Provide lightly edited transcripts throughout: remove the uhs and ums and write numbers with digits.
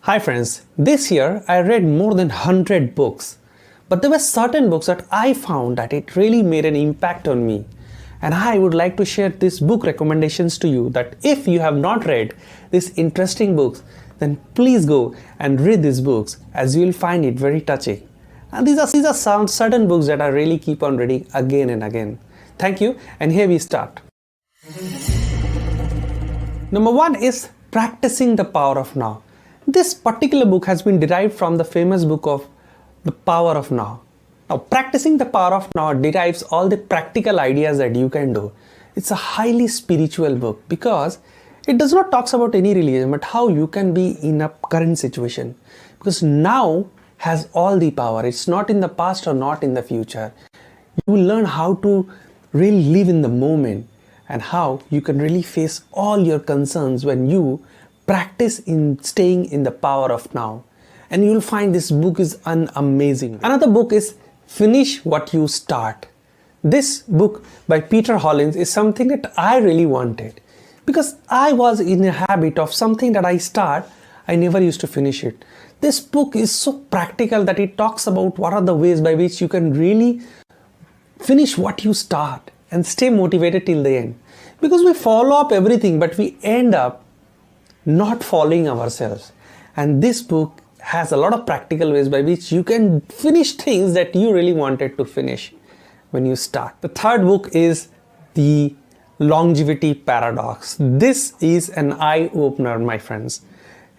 Hi friends, this year I read more than 100 books, but there were certain books that I found that it really made an impact on me. And I would like to share these book recommendations to you that if you have not read these interesting books, then please go and read these books as you will find it very touching. And these are some certain books that I really keep on reading again and again. Thank you, and here we start. Number one is Practicing the Power of Now. This particular book has been derived from the famous book of The Power of Now. Now, Practicing the Power of Now derives all the practical ideas that you can do. It's a highly spiritual book because it does not talk about any religion, but how you can be in a current situation. Because now has all the power. It's not in the past or not in the future. You will learn how to really live in the moment and how you can really face all your concerns when you practice in staying in the power of now. And you'll find this book is an amazing. Another book is Finish What You Start. This book by Peter Hollins is something that I really wanted because I was in a habit of something that I start, I never used to finish it. This book is so practical that it talks about what are the ways by which you can really finish what you start and stay motivated till the end. Because we follow up everything, but we end up not following ourselves. And this book has a lot of practical ways by which you can finish things that you really wanted to finish when you start. The third book is The Longevity Paradox. This is an eye-opener, my friends.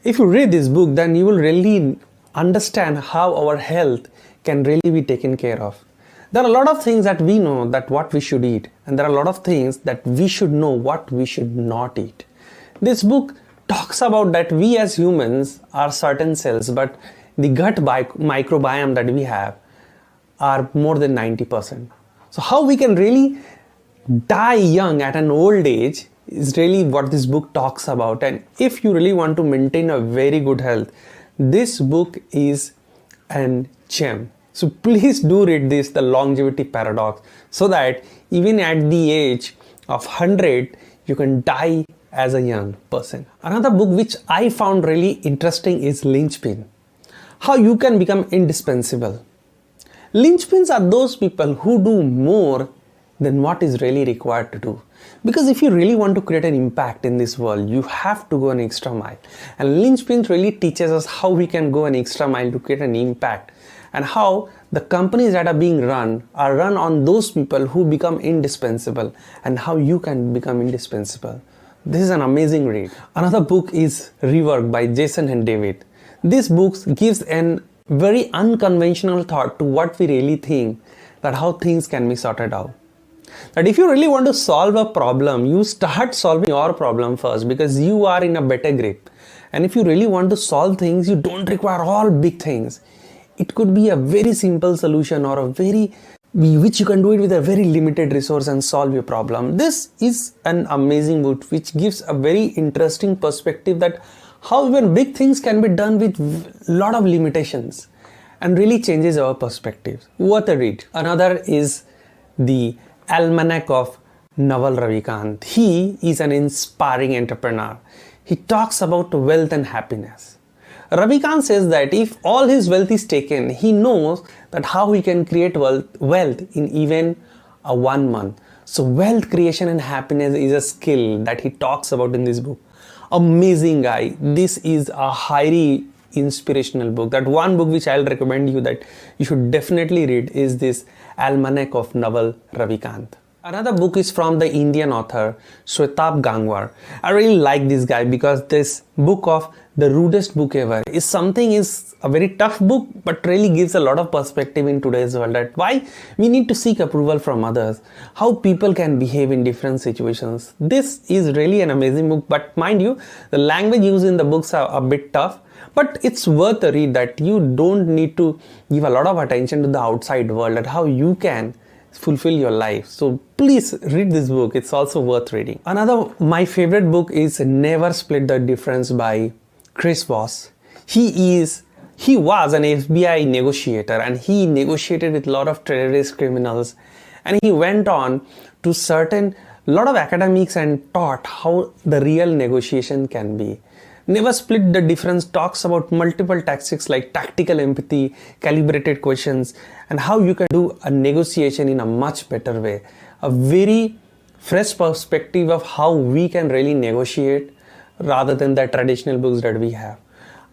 If you read this book, then you will really understand how our health can really be taken care of. There are a lot of things that we know that what we should eat, and there are a lot of things that we should know what we should not eat. This book talks about that we as humans are certain cells, but the gut microbiome that we have are more than 90%. So how we can really die young at an old age is really what this book talks about. And if you really want to maintain a very good health, this book is an gem. So please do read this, The Longevity Paradox, so that even at the age of 100, you can die as a young person. Another book which I found really interesting is Linchpin. How you can become indispensable. Linchpins are those people who do more than what is really required to do. Because if you really want to create an impact in this world, you have to go an extra mile. And Linchpin really teaches us how we can go an extra mile to create an impact, and how the companies that are being run are run on those people who become indispensable, and how you can become indispensable. This is an amazing read. Another book is Rework by Jason and David. This book gives a very unconventional thought to what we really think, that how things can be sorted out. That if you really want to solve a problem, you start solving your problem first because you are in a better grip. And if you really want to solve things, you don't require all big things. It could be a very simple solution or which you can do it with a very limited resource and solve your problem. This is an amazing book which gives a very interesting perspective that how even big things can be done with a lot of limitations and really changes our perspective. Worth a read. Another is The Almanac of Naval Ravikant. He is an inspiring entrepreneur. He talks about wealth and happiness. Ravikant says that if all his wealth is taken, he knows that how he can create wealth in even a 1 month. So wealth creation and happiness is a skill that he talks about in this book. Amazing guy. This is a highly inspirational book. That one book which I'll recommend you that you should definitely read is this Almanac of Naval Ravikant. Another book is from the Indian author Shwetabh Gangwar. I really like this guy because this book of The Rudest Book Ever is a very tough book, but really gives a lot of perspective in today's world, that why we need to seek approval from others, how people can behave in different situations. This is really an amazing book, but mind you, the language used in the books are a bit tough, but it's worth a read that you don't need to give a lot of attention to the outside world and how you can fulfill your life. So please read this book. It's also worth reading. My favorite book is Never Split the Difference by Chris Voss. He was an FBI negotiator and he negotiated with a lot of terrorist criminals, and he went on to lot of academics and taught how the real negotiation can be. Never Split the Difference talks about multiple tactics like tactical empathy, calibrated questions, and how you can do a negotiation in a much better way. A very fresh perspective of how we can really negotiate rather than the traditional books that we have.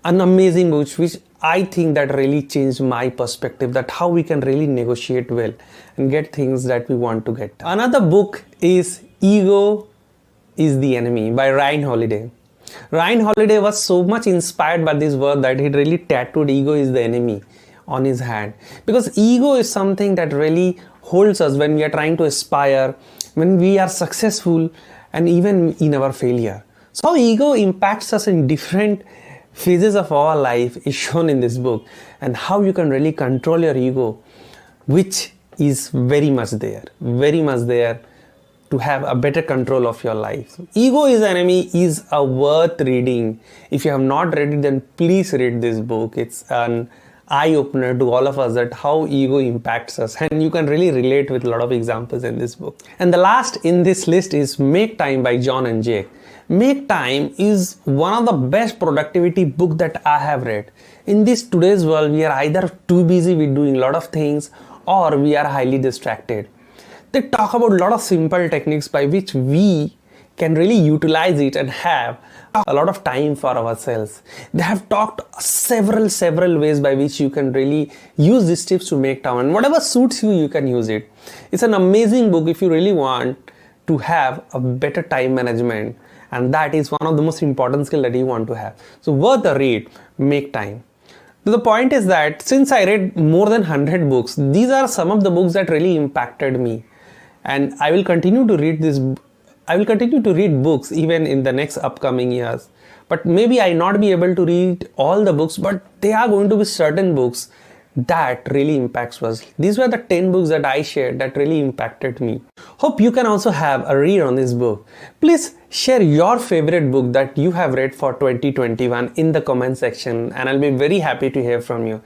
An amazing book which I think that really changed my perspective, that how we can really negotiate well and get things that we want to get. Another book is Ego is the Enemy by Ryan Holiday. Ryan Holiday was so much inspired by this word that he really tattooed ego is the enemy on his hand, because ego is something that really holds us when we are trying to aspire, when we are successful, and even in our failure. So how ego impacts us in different phases of our life is shown in this book, and how you can really control your ego, which is very much there to have a better control of your life. Ego is the Enemy is a worth reading. If you have not read it, then please read this book. It's an eye-opener to all of us that how ego impacts us, and you can really relate with a lot of examples in this book. And the last in this list is Make Time by John and Jake. Make Time is one of the best productivity book that I have read. In this today's world, we are either too busy with doing a lot of things or we are highly distracted. They talk about a lot of simple techniques by which we can really utilize it and have a lot of time for ourselves. They have talked several ways by which you can really use these tips to make time, and whatever suits you, you can use it. It's an amazing book if you really want to have a better time management, and that is one of the most important skill that you want to have. So worth a read, Make Time. The point is that since I read more than 100 books, these are some of the books that really impacted me. And I will continue to read books even in the next upcoming years. But maybe I not be able to read all the books, but they are going to be certain books that really impacts us. These were the 10 books that I shared that really impacted me. Hope you can also have a read on this book. Please share your favorite book that you have read for 2021 in the comment section, and I'll be very happy to hear from you.